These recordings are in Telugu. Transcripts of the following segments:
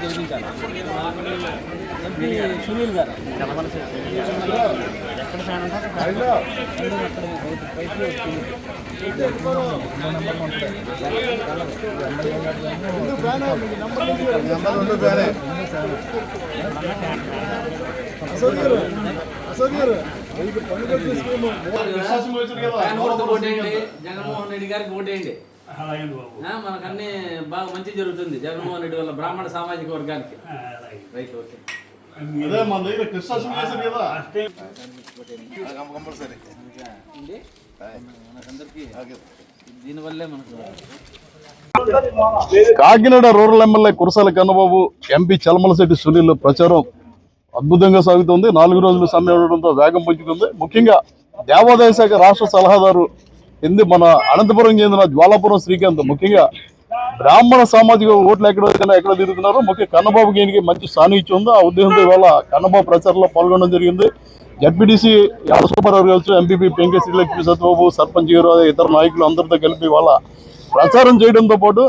గెలిపించాలి. ఎంపీ సునీల్ గారు ఎక్కడ ఫ్యాన్ జగన్మోహన్ రెడ్డి గారికి ఓటేయండి. మనకు అన్ని బాగా మంచి జరుగుతుంది జగన్మోహన్ రెడ్డి వల్ల బ్రాహ్మణ సామాజిక వర్గానికి. Right, okay. దీనివల్లే మనకు Kakinada rural MLA Kurasala Kannababu, MP Chalamalasetti Sunil ప్రచారం అద్భుతంగా సాగుతుంది. 4 రోజులు సమయం ఉండడంతో వేగం పుంజుకుంది. ముఖ్యంగా దేవాదాయ శాఖ రాష్ట్ర సలహాదారు మన అనంతపురం చెందిన జ్వాలాపురం శ్రీకాంత్ ముఖ్యంగా బ్రాహ్మణ సామాజిక ఓట్లు ఎక్కడ తిరుగుతున్నారు. ముఖ్య కన్నబాబు గేనికి మంచి సాన్నిహిత్యం ఉంది. ఆ ఉద్దేశంతో ఇవాళ కన్నబాబు ప్రచారంలో పాల్గొనడం జరిగింది. జడ్పీటీసీ సూపర్ కావచ్చు, ఎంపీపీ పెంకే శ్రీలక్ష్మి సత్యబాబు, సర్పంచ్ గారు, ఇతర నాయకులు అందరితో కలిపి ఇవాళ ప్రచారం చేయడంతో పాటు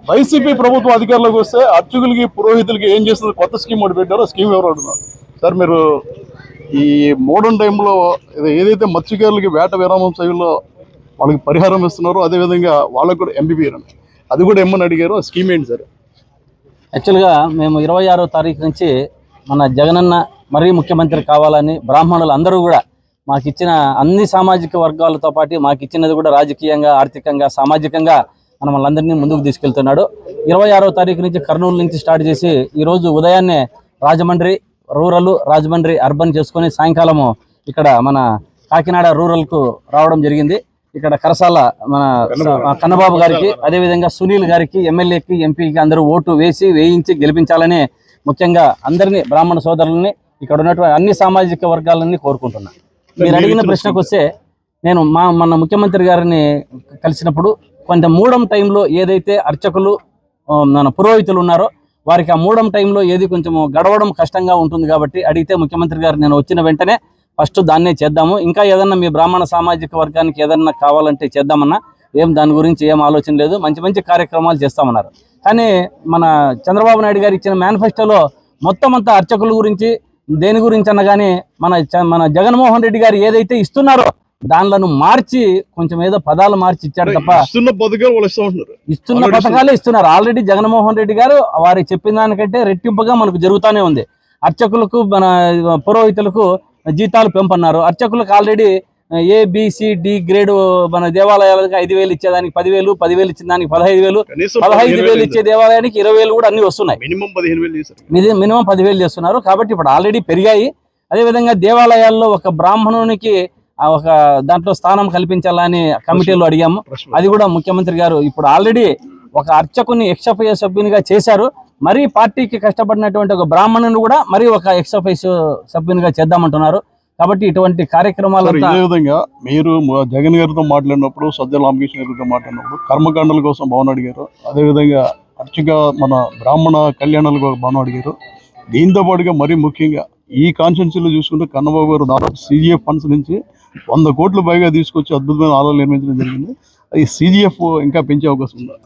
వైసీపీ ప్రభుత్వం అధికారంలోకి వస్తే అర్చకులకి పురోహితులకి ఏం చేస్తుంది కొత్త స్కీమ్ ఒకటి పెట్టారో స్కీమ్ ఎవరు అడుగుతున్నారు. సార్, మీరు ఈ మోడర్న్ టైంలో ఏదైతే మత్స్యకారులకి వేట విరామం సమయంలో వాళ్ళకి పరిహారం ఇస్తున్నారో అదేవిధంగా వాళ్ళకు కూడా ఎంపీపీ అది కూడా ఏమని అడిగారు, స్కీమ్ ఏంటి సార్? యాక్చువల్గా మేము 26వ తారీఖు నుంచి మన జగనన్న మరీ ముఖ్యమంత్రి కావాలని బ్రాహ్మణులు అందరూ కూడా మాకు ఇచ్చిన అన్ని సామాజిక వర్గాలతో పాటు మాకు ఇచ్చినది కూడా రాజకీయంగా, ఆర్థికంగా, సామాజికంగా మన వాళ్ళందరినీ ముందుకు తీసుకెళ్తున్నాడు. 26వ తారీఖు నుంచి కర్నూలు నుంచి స్టార్ట్ చేసి ఈరోజు ఉదయాన్నే రాజమండ్రి రూరల్, రాజమండ్రి అర్బన్ చేసుకొని సాయంకాలము ఇక్కడ మన కాకినాడ రూరల్కు రావడం జరిగింది. ఇక్కడ కరసాల మన కన్నబాబు గారికి, అదేవిధంగా సునీల్ గారికి, ఎమ్మెల్యేకి, ఎంపీకి అందరూ ఓటు వేయించి గెలిపించాలని ముఖ్యంగా అందరినీ బ్రాహ్మణ సోదరులని ఇక్కడ ఉన్నటువంటి అన్ని సామాజిక వర్గాలని కోరుకుంటున్నా. మీరు అడిగిన ప్రశ్నకు వస్తే నేను మన ముఖ్యమంత్రి గారిని కలిసినప్పుడు కొంత మూడం టైంలో ఏదైతే అర్చకులు మన పురోహితులు ఉన్నారో వారికి ఆ మూడం టైంలో ఏది కొంచెం గడవడం కష్టంగా ఉంటుంది కాబట్టి అడిగితే ముఖ్యమంత్రి గారు నేను వచ్చిన వెంటనే ఫస్ట్ దాన్నే చేద్దాము, ఇంకా ఏదన్నా మీ బ్రాహ్మణ సామాజిక వర్గానికి ఏదన్నా కావాలంటే చేద్దామన్నా, దాని గురించి ఏం ఆలోచన లేదు, మంచి మంచి కార్యక్రమాలు చేస్తామన్నారు. కానీ మన చంద్రబాబు నాయుడు గారు ఇచ్చిన మేనిఫెస్టోలో మొత్తం అంతా అర్చకుల గురించి దేని గురించి అనగానే మన జగన్మోహన్ రెడ్డి గారు ఏదైతే ఇస్తున్నారో దానిలను మార్చి కొంచెం ఏదో పదాలు మార్చి ఇచ్చాడు తప్ప ఇస్తున్న పథకాలే ఇస్తున్నారు. ఆల్రెడీ జగన్మోహన్ రెడ్డి గారు వారి చెప్పిన దానికంటే రెట్టింపుగా మనకు జరుగుతూనే ఉంది. అర్చకులకు మన పురోహితులకు జీతాలు పెంపన్నారు. అర్చకులకు ఆల్రెడీ ABCD గ్రేడ్ మన దేవాలయాలకు 5,000 ఇచ్చేదానికి 10,000, 10,000 ఇచ్చిన దానికి 15,000, 15,000 ఇచ్చే దేవాలయానికి 20,000 కూడా అన్ని వస్తున్నాయి. మినిమం 10,000 చేస్తున్నారు. కాబట్టి ఇప్పుడు ఆల్రెడీ పెరిగాయి. అదేవిధంగా దేవాలయాల్లో ఒక బ్రాహ్మణునికి ఒక దాంట్లో స్థానం కల్పించాలని కమిటీలో అడిగాము. అది కూడా ముఖ్యమంత్రి గారు ఇప్పుడు ఆల్రెడీ ఒక అర్చకుని ఎక్స్ఎఫ్ఐ సభ్యునిగా చేశారు. మరీ పార్టీకి కష్టపడినటువంటి ఒక బ్రాహ్మణుని కూడా మరీ ఒక ఎక్స్ఎఫ్ఐ సభ్యునిగా చేద్దామంటున్నారు. కాబట్టి ఇటువంటి కార్యక్రమాలు విధంగా మీరు జగన్ గారితో మాట్లాడినప్పుడు, సజ్జల రామకృష్ణ గారితో మాట్లాడినప్పుడు కర్మకాండల కోసం భవన్ అడిగారు. అదేవిధంగా అర్చక మన బ్రాహ్మణ కళ్యాణాలకు ఒక భవనం అడిగారు. దీంతో పాటుగా మరీ ముఖ్యంగా ఈ కాన్స్టిట్యున్సీలో చూసుకుంటే కన్నబాబు గారు దాదాపు CGF ఫండ్స్ నుంచి 100 కోట్ల పైగా తీసుకొచ్చి అద్భుతమైన ఆలయాలు నిర్మించడం జరిగింది. ఈ CGF ఇంకా పెంచే అవకాశం ఉందా?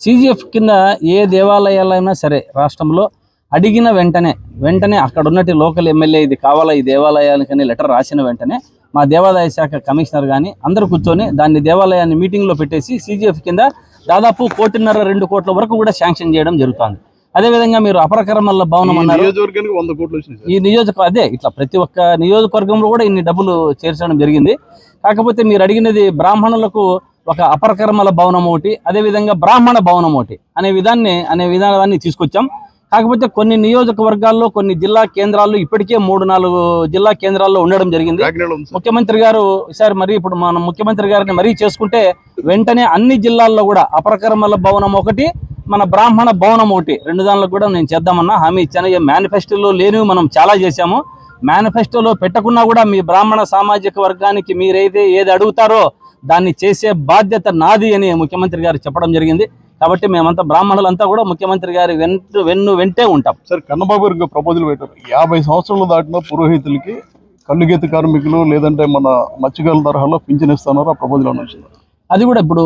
CGF కింద ఏ దేవాలయాలైనా సరే రాష్ట్రంలో అడిగిన వెంటనే అక్కడ ఉన్నట్టు లోకల్ ఎమ్మెల్యే ఇది కావాలా ఈ దేవాలయాలకని లెటర్ రాసిన వెంటనే మా దేవాదాయ శాఖ కమిషనర్ కానీ అందరూ కూర్చొని దాన్ని దేవాలయాన్ని మీటింగ్లో పెట్టేసి CGF కింద దాదాపు 1.5-2 కోట్ల వరకు కూడా శాంక్షన్ చేయడం జరుగుతుంది. అదేవిధంగా మీరు అపరకర్మల భవనం అన్నారు. ఈ అదే ఇట్లా ప్రతి ఒక్క నియోజకవర్గంలో కూడా ఇన్ని డబ్బులు చేర్చడం జరిగింది. కాకపోతే మీరు అడిగినది బ్రాహ్మణులకు ఒక అపరకర్మల భవనం ఒకటి, అదేవిధంగా బ్రాహ్మణ భవనం ఒకటి అనే విధానాన్ని తీసుకొచ్చాం. కాకపోతే కొన్ని నియోజకవర్గాల్లో, కొన్ని జిల్లా కేంద్రాల్లో ఇప్పటికే 3-4 జిల్లా కేంద్రాల్లో ఉండడం జరిగింది. ముఖ్యమంత్రి గారు ఈసారి ఇప్పుడు మన ముఖ్యమంత్రి గారిని మరీ చేసుకుంటే వెంటనే అన్ని జిల్లాల్లో కూడా అపరకర్మల భవనం ఒకటి, మన బ్రాహ్మణ భవనం ఒకటి, 2 దానిలో కూడా నేను చేద్దామన్నా హామీ ఇచ్చాను. మేనిఫెస్టోలో లేనివి మనం చాలా చేశాము. మేనిఫెస్టోలో పెట్టకున్నా కూడా మీ బ్రాహ్మణ సామాజిక వర్గానికి మీరైతే ఏది అడుగుతారో దాన్ని చేసే బాధ్యత నాది అని ముఖ్యమంత్రి గారు చెప్పడం జరిగింది. కాబట్టి మేమంతా బ్రాహ్మణులంతా కూడా ముఖ్యమంత్రి గారి వెంటే ఉంటాం. సార్, కన్నబాబు గారికి ప్రపోజల్ పెట్టారు. 50 సంవత్సరాలు దాటిన పురోహితులకి, కల్లుగీత కార్మికులు లేదంటే మన మత్స్యకారుల తరహాలో పింఛన్ ఇస్తున్నారు. ఆ ప్రపోజల్ వచ్చింది. అది కూడా ఇప్పుడు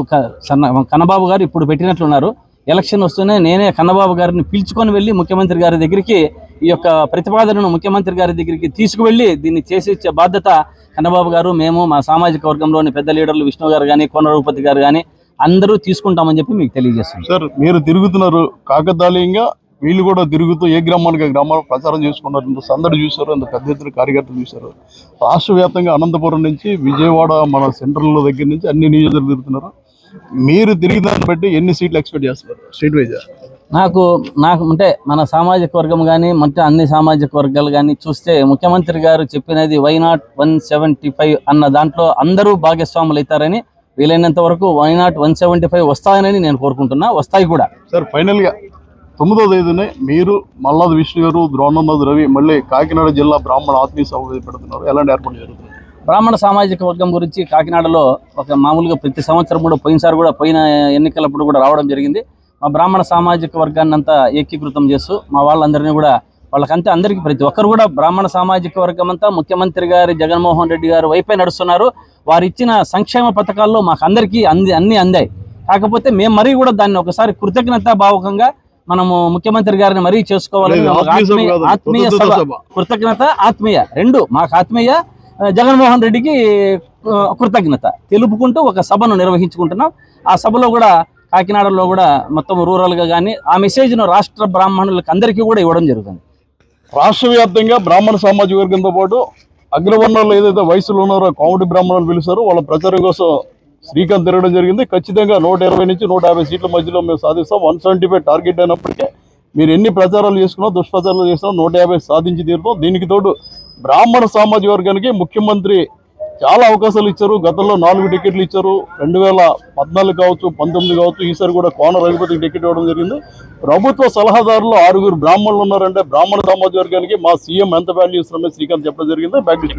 కన్నబాబు గారు ఇప్పుడు పెట్టినట్లున్నారు. ఎలక్షన్ వస్తూనే నేనే కన్నబాబు గారిని పిలుచుకొని వెళ్ళి ముఖ్యమంత్రి గారి దగ్గరికి ఈ యొక్క ప్రతిపాదనను ముఖ్యమంత్రి గారి దగ్గరికి తీసుకువెళ్ళి దీన్ని చేసి ఇచ్చే బాధ్యత కన్నబాబు గారు, మేము, మా సామాజిక వర్గంలోని పెద్ద లీడర్లు విష్ణు గారు కానీ, కోన రఘుపతి గారు కానీ అందరూ తీసుకుంటామని చెప్పి మీకు తెలియజేస్తున్నాం. సార్, మీరు తిరుగుతున్నారు కాకతాళీయంగా, వీళ్ళు కూడా తిరుగుతూ ఏ గ్రామానికి గ్రామాలు ప్రచారం చేసుకున్నారు. ఇంత సందడి చూశారు, అంత పెద్ద ఎత్తున కార్యకర్తలు చూశారు. రాష్ట్ర వ్యాప్తంగా అనంతపురం నుంచి విజయవాడ, మన సెంట్రల్ దగ్గర నుంచి అన్ని నియోజకవర్గాలు తిరుగుతున్నారు. మీరు తిరిగి దాన్ని బట్టి ఎన్ని సీట్లు ఎక్స్పెక్ట్ చేస్తున్నారు స్టేట్ వైజ్? నాకు అంటే మన సామాజిక వర్గం కానీ మొత్తం అన్ని సామాజిక వర్గాలు కానీ చూస్తే ముఖ్యమంత్రి గారు చెప్పినది వైనాట్ 175 అన్న దాంట్లో అందరూ భాగస్వాములు అవుతారని, వీలైనంత వరకు వైనాట్ 175 వస్తాయని నేను కోరుకుంటున్నా. వస్తాయి కూడా. సార్, ఫైనల్గా 9వ తేదీనే మీరు, మల్లాది విష్ణు గారు, ద్రోణనాథ్ రవి మళ్ళీ కాకినాడ జిల్లా బ్రాహ్మణ ఆత్మీయ సభ పెడుతున్నారు. ఎలాంటి ఏర్పాటు జరుగుతుంది? బ్రాహ్మణ సామాజిక వర్గం గురించి కాకినాడలో ఒక మామూలుగా ప్రతి సంవత్సరం కూడా, పోయినసారి కూడా, పోయిన ఎన్నికలప్పుడు కూడా రావడం జరిగింది. మా బ్రాహ్మణ సామాజిక వర్గాన్ని అంతా ఏకీకృతం చేస్తూ మా వాళ్ళందరినీ కూడా, వాళ్ళకంతా అందరికీ ప్రతి ఒక్కరు కూడా బ్రాహ్మణ సామాజిక వర్గం అంతా ముఖ్యమంత్రి గారి జగన్మోహన్ రెడ్డి గారు వైపే నడుస్తున్నారు. వారు ఇచ్చిన సంక్షేమ పథకాల్లో మాకు అందరికీ అన్నీ అందాయి. కాకపోతే మేము మరీ కూడా దాన్ని ఒకసారి కృతజ్ఞతా భావకంగా మనము ముఖ్యమంత్రి గారిని మరీ చేసుకోవాలని ఆత్మీయ సభ, కృతజ్ఞత, ఆత్మీయ రెండు, మాకు ఆత్మీయ, జగన్మోహన్ రెడ్డికి కృతజ్ఞత తెలుపుకుంటూ ఒక సభను నిర్వహించుకుంటున్నాం. ఆ సభలో కూడా కాకినాడలో కూడా మొత్తం రూరల్గా కానీ ఆ మెసేజ్ను రాష్ట్ర బ్రాహ్మణులకు అందరికీ కూడా ఇవ్వడం జరుగుతుంది. రాష్ట్ర వ్యాప్తంగా బ్రాహ్మణ సామాజిక వర్గంతో పాటు అగ్రవర్ణాలు ఏదైతే వయసులో ఉన్నారో కామెడీ బ్రాహ్మణులు పిలుస్తారో వాళ్ళ ప్రచారం కోసం శ్రీకాంత్ తిరగడం జరిగింది. ఖచ్చితంగా 120 నుంచి 150 సీట్ల మధ్యలో మేము సాధిస్తాం. 175 టార్గెట్ అయినప్పటికీ మీరు ఎన్ని ప్రచారాలు చేసుకున్నా, దుష్ప్రచారాలు చేసినా 150 సాధించి తీరుతాం. దీనికి తోడు బ్రాహ్మణ సామాజిక వర్గానికి ముఖ్యమంత్రి చాలా అవకాశాలు ఇచ్చారు. గతంలో 4 టికెట్లు ఇచ్చారు. 2014 కావచ్చు, 19 కావచ్చు, ఈసారి కూడా కోన రఘుపతికి టికెట్ ఇవ్వడం జరిగింది. ప్రభుత్వ సలహాదారులు 6 బ్రాహ్మణులు ఉన్నారంటే బ్రాహ్మణ సామాజిక వర్గానికి మా సీఎం ఎంత వాల్యూ ఇస్తున్నారో శ్రీకాంత్ చెప్పడం జరిగింది. Back to